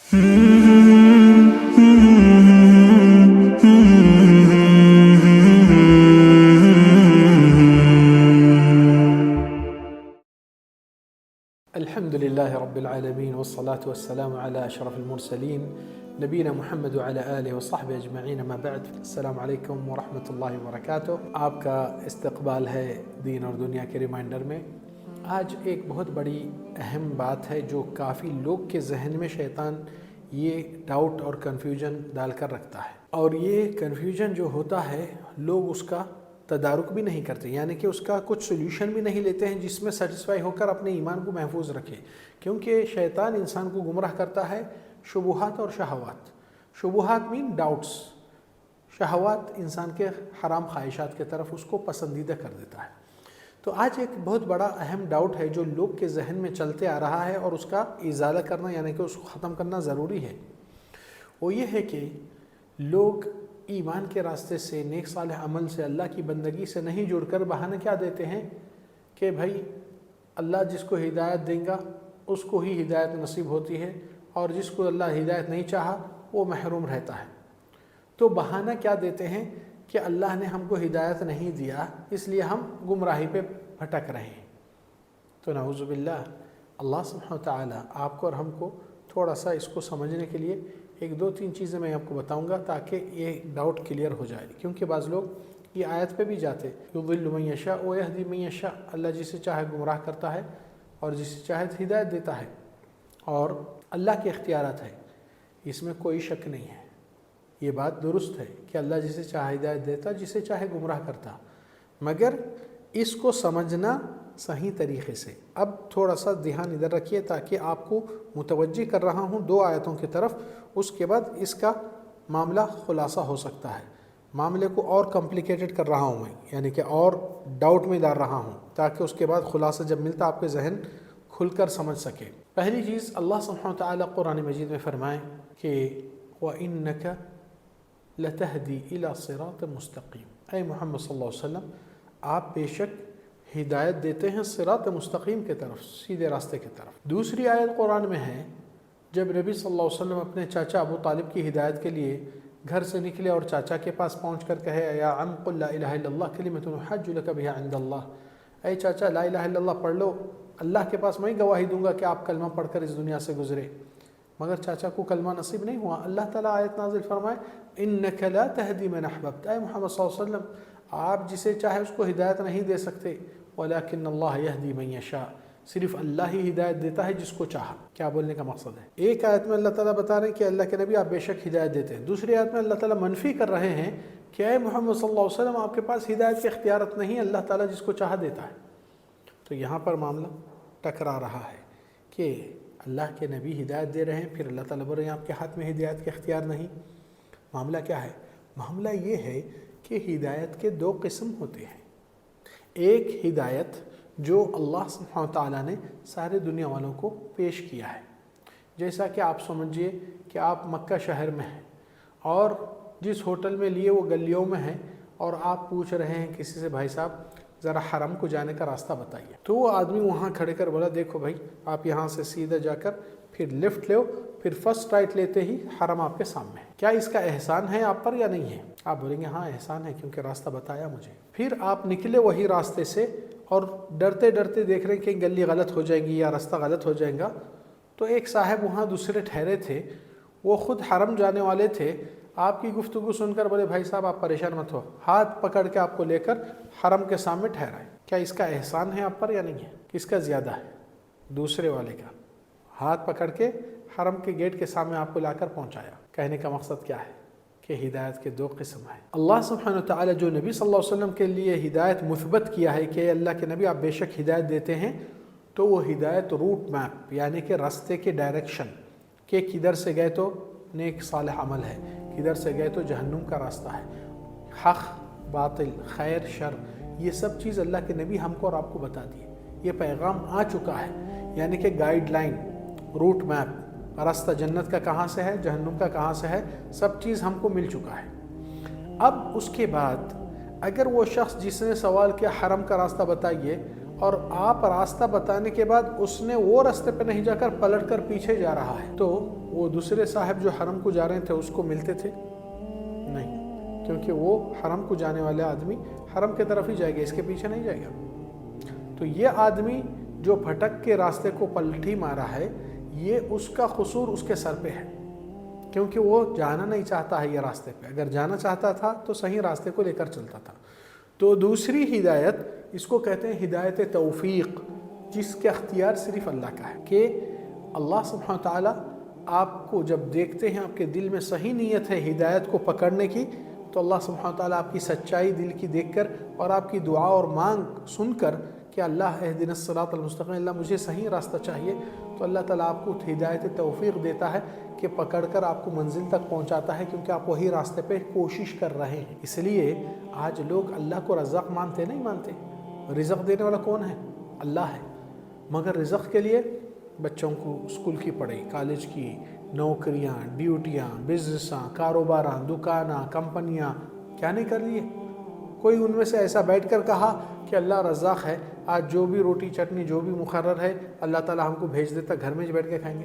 الحمد لله رب العالمين والصلاة والسلام على أشرف المرسلين نبينا محمد وعلى آله وصحبه أجمعين ما بعد السلام علیکم ورحمۃ اللہ وبرکاتہ۔ آپ کا استقبال ہے دین اور دنیا کے ریمائنڈر میں۔ آج ایک بہت بڑی اہم بات ہے جو کافی لوگ کے ذہن میں شیطان یہ ڈاؤٹ اور کنفیوژن ڈال کر رکھتا ہے، اور یہ کنفیوژن جو ہوتا ہے لوگ اس کا تدارک بھی نہیں کرتے، یعنی کہ اس کا کچھ سولوشن بھی نہیں لیتے ہیں جس میں سیٹسفائی ہو کر اپنے ایمان کو محفوظ رکھے، کیونکہ شیطان انسان کو گمراہ کرتا ہے شبہات اور شہوات۔ شبہات مین ڈاؤٹس، شہوات انسان کے حرام خواہشات کی طرف اس کو پسندیدہ کر دیتا ہے۔ تو آج ایک بہت بڑا اہم ڈاؤٹ ہے جو لوگ کے ذہن میں چلتے آ رہا ہے اور اس کا ازالہ کرنا یعنی کہ اس کو ختم کرنا ضروری ہے، وہ یہ ہے کہ لوگ ایمان کے راستے سے، نیک صالح عمل سے، اللہ کی بندگی سے نہیں جڑ کر بہانے کیا دیتے ہیں کہ بھائی اللہ جس کو ہدایت دیں گا اس کو ہی ہدایت نصیب ہوتی ہے، اور جس کو اللہ ہدایت نہیں چاہا وہ محروم رہتا ہے۔ تو بہانہ کیا دیتے ہیں کہ اللہ نے ہم کو ہدایت نہیں دیا اس لیے ہم گمراہی پہ بھٹک رہے ہیں۔ تو نعوذ باللہ، اللہ سبحانہ وتعالی آپ کو اور ہم کو تھوڑا سا اس کو سمجھنے کے لیے ایک دو تین چیزیں میں آپ کو بتاؤں گا تاکہ یہ ڈاؤٹ کلیئر ہو جائے، کیونکہ بعض لوگ یہ آیت پہ بھی جاتے یضل من یشاء ویہدی من یشاء، اللہ جسے چاہے گمراہ کرتا ہے اور جسے چاہے ہدایت دیتا ہے، اور اللہ کے اختیارات ہے، اس میں کوئی شک نہیں ہے، یہ بات درست ہے کہ اللہ جسے چاہے ہدایت دیتا، جسے چاہے گمراہ کرتا، مگر اس کو سمجھنا صحیح طریقے سے۔ اب تھوڑا سا دھیان ادھر رکھیے تاکہ آپ کو متوجہ کر رہا ہوں دو آیتوں کی طرف، اس کے بعد اس کا معاملہ خلاصہ ہو سکتا ہے۔ معاملے کو اور کمپلیکیٹڈ کر رہا ہوں میں، یعنی کہ اور ڈاؤٹ میں ڈال رہا ہوں تاکہ اس کے بعد خلاصہ جب ملتا آپ کے ذہن کھل کر سمجھ سکے۔ پہلی چیز اللہ سبحانہ وتعالی قرآن مجید میں فرمائے کہ وَإِنَّكَ لَتَهْدِي إِلَى صِرَاطٍ مُسْتَقِيمٍ، اے محمد صلی اللہ علیہ وسلم آپ بے شک ہدایت دیتے ہیں صراط مستقیم کی طرف، سیدھے راستے کی طرف۔ دوسری آیت قرآن میں ہے جب نبی صلی اللہ علیہ وسلم اپنے چاچا ابو طالب کی ہدایت کے لیے گھر سے نکلے اور چاچا کے پاس پہنچ کر کہے یا عم قل لا الہ الا اللہ کلمۃ احج لک بہا عند اللہ، اے چاچا لا الہ الا اللہ پڑھ لو، اللہ کے پاس میں گواہی دوں گا کہ آپ کلمہ پڑھ کر اس دنیا سے گزرے، مگر چاچا کو کلمہ نصیب نہیں ہوا۔ اللہ تعالیٰ آیت نازل فرمائے انک لا تہدی من احببت، اے محمد صلی اللہ علیہ وسلم آپ جسے چاہے اس کو ہدایت نہیں دے سکتے، ولیکن اللہ یہدی من یشاء، صرف اللہ ہی ہدایت دیتا ہے جس کو چاہا۔ کیا بولنے کا مقصد ہے؟ ایک آیت میں اللہ تعالیٰ بتا رہے ہیں کہ اللہ کے نبی آپ بے شک ہدایت دیتے ہیں، دوسری آیت میں اللہ تعالیٰ منفی کر رہے ہیں کہ اے محمد صلی اللہ علیہ وسلم آپ کے پاس ہدایت کے اختیارات نہیں، اللہ تعالیٰ جس کو چاہا دیتا ہے۔ تو یہاں پر معاملہ ٹکرا رہا ہے کہ اللہ کے نبی ہدایت دے رہے ہیں، پھر اللہ تعالیٰ بول رہے ہیں آپ کے ہاتھ میں ہدایت کے اختیار نہیں۔ معاملہ کیا ہے؟ معاملہ یہ ہے کہ ہدایت کے دو قسم ہوتے ہیں، ایک ہدایت جو اللہ سبحانہ تعالیٰ نے سارے دنیا والوں کو پیش کیا ہے، جیسا کہ آپ سمجھیے کہ آپ مکہ شہر میں ہیں اور جس ہوٹل میں لیے وہ گلیوں میں ہیں، اور آپ پوچھ رہے ہیں کسی سے بھائی صاحب ذرا حرم کو جانے کا راستہ بتائیے، تو وہ آدمی وہاں کھڑے کر بولا دیکھو بھائی آپ یہاں سے سیدھا جا کر پھر لیفٹ لو، پھر فرسٹ رائٹ لیتے ہی حرم آپ کے سامنے ہے، کیا اس کا احسان ہے آپ پر یا نہیں ہے؟ آپ بولیں گے ہاں احسان ہے کیونکہ راستہ بتایا مجھے۔ پھر آپ نکلے وہی راستے سے اور ڈرتے ڈرتے دیکھ رہے ہیں کہ گلی غلط ہو جائے گی یا راستہ غلط ہو جائے گا، تو ایک صاحب وہاں دوسرے ٹھہرے تھے، وہ خود حرم جانے والے تھے، آپ کی گفتگو سن کر بولے بھائی صاحب آپ پریشان مت ہو، ہاتھ پکڑ کے آپ کو لے کر حرم کے سامنے ٹھہرائے۔ کیا اس کا احسان ہے آپ پر یا نہیں ہے؟ کس کا زیادہ ہے؟ دوسرے والے کا، ہاتھ پکڑ کے حرم کے گیٹ کے سامنے آپ کو لا کر پہنچایا۔ کہنے کا مقصد کیا ہے کہ ہدایت کے دو قسم ہیں۔ اللہ سبحانہ وتعالی جو نبی صلی اللہ علیہ وسلم کے لیے ہدایت مثبت کیا ہے کہ اللہ کے نبی آپ بے شک ہدایت دیتے ہیں، تو وہ ہدایت روٹ میپ یعنی کہ راستے کے ڈائریکشن، کہ کدھر سے گئے تو نیک صالح عمل ہے، کدھر سے گئے تو جہنم کا راستہ ہے، حق باطل خیر شر، یہ سب چیز اللہ کے نبی ہم کو اور آپ کو بتا دیے، یہ پیغام آ چکا ہے، یعنی کہ گائیڈ لائن، روٹ میپ، راستہ جنت کا کہاں سے ہے، جہنم کا کہاں سے ہے، سب چیز ہم کو مل چکا ہے۔ اب اس کے بعد اگر وہ شخص جس نے سوال کیا حرم کا راستہ بتائیے، اور آپ راستہ بتانے کے بعد اس نے وہ راستے پہ نہیں جا کر پلٹ کر پیچھے جا رہا ہے تو وہ دوسرے صاحب جو حرم کو جا رہے تھے اس کو ملتے تھے نہیں، کیونکہ وہ حرم کو جانے والے آدمی حرم کے طرف ہی جائے گا، اس کے پیچھے نہیں جائے گا۔ تو یہ آدمی جو بھٹک کے راستے کو پلٹی مارا ہے، یہ اس کا قصور اس کے سر پہ ہے، کیونکہ وہ جانا نہیں چاہتا ہے یہ راستے پہ۔ اگر جانا چاہتا تھا تو صحیح راستے کو لے کر چلتا تھا۔ تو دوسری ہدایت، اس کو کہتے ہیں ہدایت توفیق، جس کا اختیار صرف اللہ کا ہے، کہ اللہ سبحانہ تعالیٰ آپ کو جب دیکھتے ہیں آپ کے دل میں صحیح نیت ہے ہدایت کو پکڑنے کی، تو اللہ سبحانہ تعالیٰ آپ کی سچائی دل کی دیکھ کر اور آپ کی دعا اور مانگ سن کر کہ اللہ اہدنا الصراط المستقیم، اللہ مجھے صحیح راستہ چاہیے، تو اللہ تعالیٰ آپ کو ہدایت توفیق دیتا ہے کہ پکڑ کر آپ کو منزل تک پہنچاتا ہے، کیونکہ آپ وہی راستے پہ کوشش کر رہے ہیں۔ اس لیے آج لوگ اللہ کو رزاق مانتے نہیں مانتے، رزق دینے والا کون ہے؟ اللہ ہے، مگر رزق کے لیے بچوں کو اسکول کی پڑھائی، کالج کی نوکریاں، ڈیوٹیاں، بزنساں، کاروباراں، دکاناں، کمپنیاں کیا نہیں کر لیے؟ کوئی ان میں سے ایسا بیٹھ کر کہا کہ اللہ رزاق ہے، آج جو بھی روٹی چٹنی جو بھی مقرر ہے اللہ تعالیٰ ہم کو بھیج دیتا، گھر میں بیٹھ کے کھائیں گے؟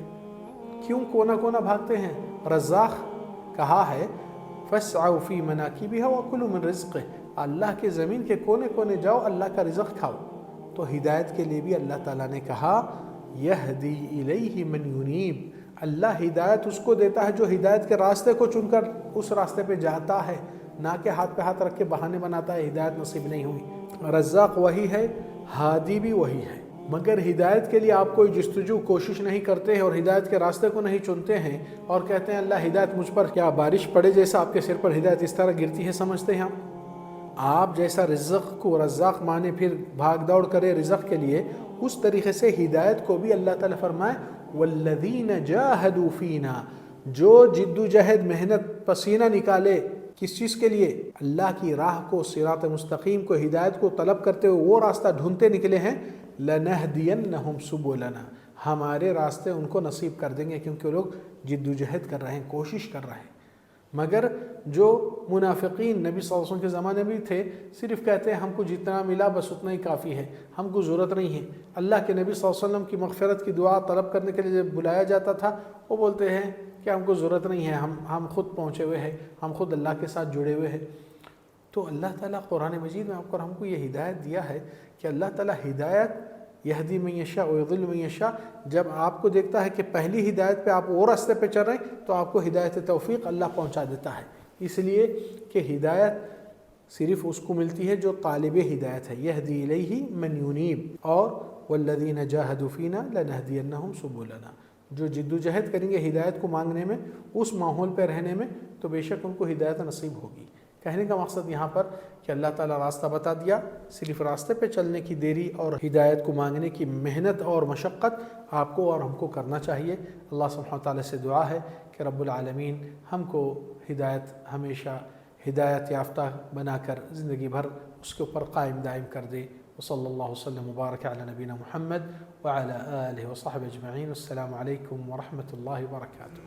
کیوں کونا کونا بھاگتے ہیں؟ رزاق کہا ہے فَاسْعَوْا فِي مَنَاكِبِهَا وَكُلُوا مِن رِزْقِهِ، اللہ کے زمین کے کونے کونے جاؤ، اللہ کا رزق کھاؤ۔ تو ہدایت کے لیے بھی اللہ تعالیٰ نے کہا یہدی الیہ من ینیب، اللہ ہدایت اس کو دیتا ہے جو ہدایت کے راستے کو چن کر اس راستے پہ جاتا ہے، نہ کہ ہاتھ پہ ہاتھ رکھ کے بہانے بناتا ہے ہدایت نصیب نہیں ہوئی۔ رزاق وہی ہے، ہادی بھی وہی ہے، مگر ہدایت کے لیے آپ کوئی جستجو کوشش نہیں کرتے ہیں اور ہدایت کے راستے کو نہیں چنتے ہیں اور کہتے ہیں اللہ ہدایت مجھ پر، کیا بارش پڑے جیسا آپ کے سر پر ہدایت اس طرح گرتی ہے سمجھتے ہیں آپ جیسا رزق کو رزاق مانے پھر بھاگ دوڑ کرے رزق کے لیے، اس طریقے سے ہدایت کو بھی اللہ تعالیٰ فرمائے والذین جاہدوا فینا، جو جد و جہد محنت پسینہ نکالے کس چیز کے لیے؟ اللہ کی راہ کو، صراط مستقیم کو، ہدایت کو طلب کرتے ہوئے وہ راستہ ڈھونڈتے نکلے ہیں، لَنَهْدِيَنَّهُمْ سُبُلَنَا، ہمارے راستے ان کو نصیب کر دیں گے، کیونکہ وہ لوگ جد و جہد کر رہے ہیں، کوشش کر رہے ہیں۔ مگر جو منافقین نبی صلی اللہ علیہ وسلم کے زمانے میں تھے، صرف کہتے ہیں ہم کو جتنا ملا بس اتنا ہی کافی ہے، ہم کو ضرورت نہیں ہے۔ اللہ کے نبی صلی اللہ علیہ وسلم کی مغفرت کی دعا طلب کرنے کے لیے جب بلایا جاتا تھا، وہ بولتے ہیں کہ ہم کو ضرورت نہیں ہے، ہم خود پہنچے ہوئے ہیں، ہم خود اللہ کے ساتھ جڑے ہوئے ہیں۔ تو اللہ تعالیٰ قرآن مجید میں آپ کو ہم کو یہ ہدایت دیا ہے کہ اللہ تعالیٰ ہدایت یہدی من یشاء ویضل من یشاء، جب آپ کو دیکھتا ہے کہ پہلی ہدایت پہ آپ وہ راستے پہ چل رہے ہیں تو آپ کو ہدایت توفیق اللہ پہنچا دیتا ہے، اس لیے کہ ہدایت صرف اس کو ملتی ہے جو طالب ہدایت ہے، یہدی الیہ من ینیب، اور والذین جاہدوا فینا لنہدینہم سبلنا، جو جد و جہد کریں گے ہدایت کو مانگنے میں، اس ماحول پہ رہنے میں، تو بے شک ان کو ہدایت نصیب ہوگی۔ کہنے کا مقصد یہاں پر کہ اللہ تعالیٰ راستہ بتا دیا، صرف راستے پہ چلنے کی دیری اور ہدایت کو مانگنے کی محنت اور مشقت آپ کو اور ہم کو کرنا چاہیے۔ اللہ سبحانہ تعالیٰ سے دعا ہے کہ رب العالمین ہم کو ہدایت ہمیشہ ہدایت یافتہ بنا کر زندگی بھر اس کے اوپر قائم دائم کر دے۔ وصلی اللہ وسلم مبارک علی نبینا محمد وعلی آلہ وصحبہ اجمعین۔ السلام علیکم ورحمۃ اللہ وبرکاتہ۔